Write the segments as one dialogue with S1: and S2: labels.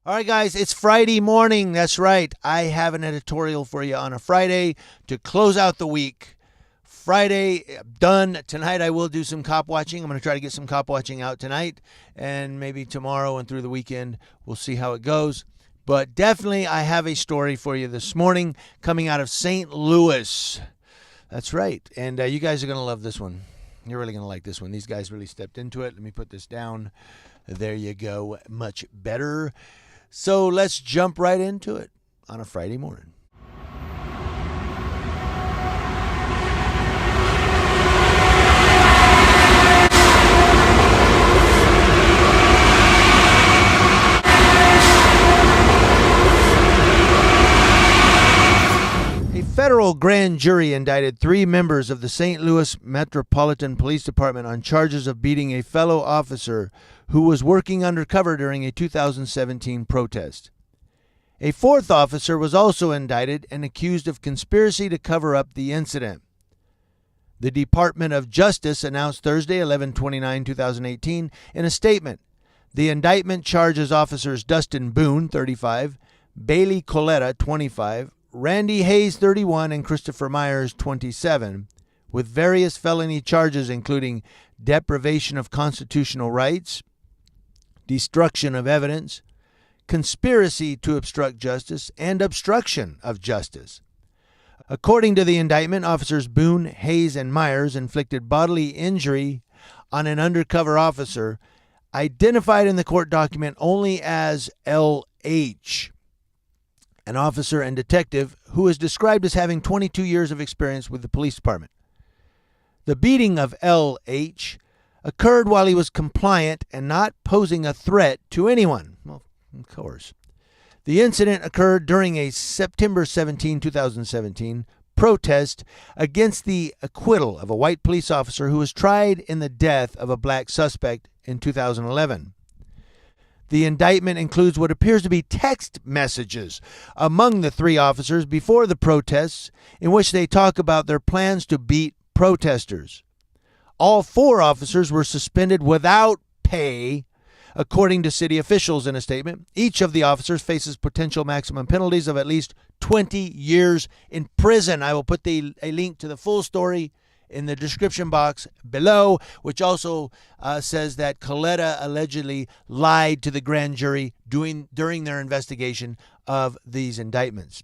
S1: All right, guys, it's Friday morning. That's right. I have an editorial for you on a Friday to close out the week. Friday, done. Tonight I will do some cop watching. I'm going to try to get some cop watching out tonight, and maybe tomorrow and through the weekend. We'll see how it goes. But definitely I have a story for you this morning coming out of St. Louis. That's right. And you guys are going to love this one. You're really going to like this one. These guys really stepped into it. Let me put this down. There you go. Much better. So let's jump right into it on a Friday morning. A federal grand jury indicted 3 members of the St. Louis Metropolitan Police Department on charges of beating a fellow officer who was working undercover during a 2017 protest. A 4th officer was also indicted and accused of conspiracy to cover up the incident. The Department of Justice announced Thursday, 11/29/2018, in a statement. The indictment charges officers Dustin Boone, 35, Bailey Coletta, 25, Randy Hayes, 31, and Christopher Myers, 27, with various felony charges including deprivation of constitutional rights, destruction of evidence, conspiracy to obstruct justice, and obstruction of justice. According to the indictment, officers Boone, Hayes, and Myers inflicted bodily injury on an undercover officer identified in the court document only as L.H., an officer and detective who is described as having 22 years of experience with the police department. The beating of L.H. occurred while he was compliant and not posing a threat to anyone. Well, of course. The incident occurred during a September 17, 2017 protest against the acquittal of a white police officer who was tried in the death of a black suspect in 2011. The indictment includes what appears to be text messages among the 3 officers before the protests in which they talk about their plans to beat protesters. All 4 officers were suspended without pay, according to city officials in a statement. Each of the officers faces potential maximum penalties of at least 20 years in prison. I will put a link to the full story in the description box below, which also says that Coletta allegedly lied to the grand jury during their investigation of these indictments.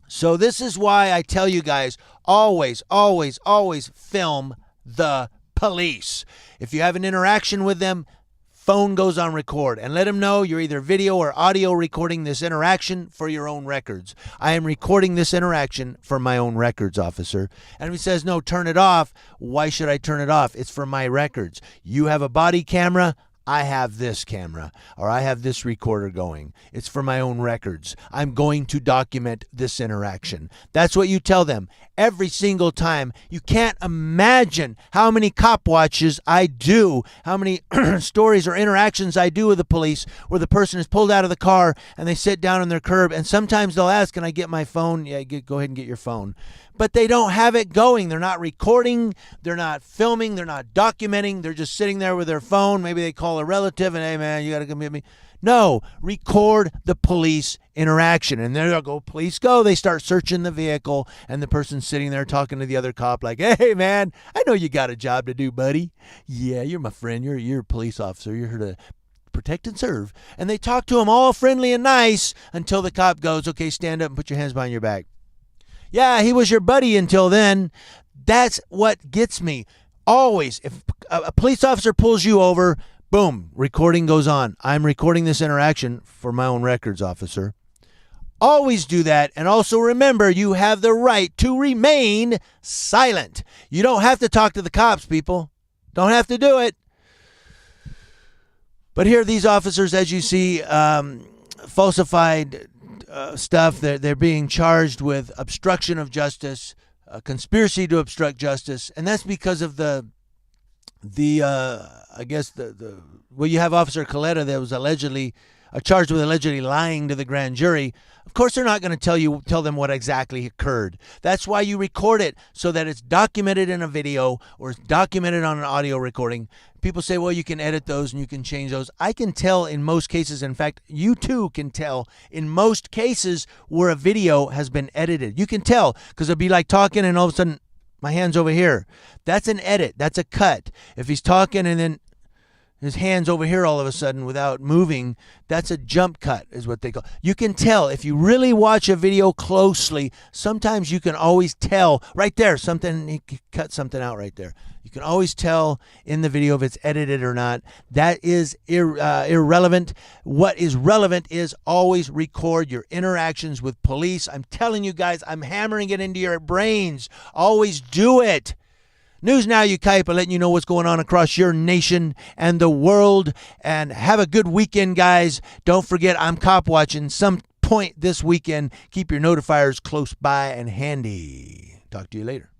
S1: So this is why I tell you guys, always, always, always film the police. If you have an interaction with them, phone goes on record and let them know you're either video or audio recording this interaction for your own records. I am recording this interaction for my own records, officer. And if he says, no, turn it off, why should I turn it off? It's for my records. You have a body camera. I have this camera, or I have this recorder going. It's for my own records. I'm going to document this interaction. That's what you tell them every single time. You can't imagine how many cop watches I do, how many stories or interactions I do with the police where the person is pulled out of the car and they sit down on their curb, and sometimes they'll ask, can I get my phone? Yeah, go ahead and get your phone. But they don't have it going. They're not recording. They're not filming. They're not documenting. They're just sitting there with their phone. Maybe they call a relative and, hey, man, you got to come get me. No, record the police interaction. And there they'll go, police go. They start searching the vehicle, and the person's sitting there talking to the other cop like, hey, man, I know you got a job to do, buddy. Yeah, you're my friend. You're a police officer. You're here to protect and serve. And they talk to him all friendly and nice until the cop goes, okay, stand up and put your hands behind your back. Yeah, he was your buddy until then. That's what gets me. Always, if a police officer pulls you over, boom, recording goes on. I'm recording this interaction for my own records, officer. Always do that. And also remember, you have the right to remain silent. You don't have to talk to the cops, people. Don't have to do it. But here, these officers, as you see, falsified stuff. They're being charged with obstruction of justice, conspiracy to obstruct justice, and that's because of the you have Officer Coletta that was allegedly charged with allegedly lying to the grand jury, of course they're not going to tell them what exactly occurred. That's why you record it, so that it's documented in a video or it's documented on an audio recording. People say, well, you can edit those and you can change those. I can tell in most cases. In fact, you too can tell in most cases where a video has been edited. You can tell, because it'll be like talking and all of a sudden my hand's over here. That's an edit. That's a cut. If he's talking and then his hand's over here all of a sudden without moving, that's a jump cut, is what they call. You can tell if you really watch a video closely. Sometimes you can always tell right there, something, he cut something out right there. You can always tell in the video if it's edited or not. That is irrelevant. What is relevant is always record your interactions with police. I'm telling you guys, I'm hammering it into your brains. Always do it. News Now, Ukaipa, letting you know what's going on across your nation and the world. And have a good weekend, guys. Don't forget, I'm cop watching some point this weekend. Keep your notifiers close by and handy. Talk to you later.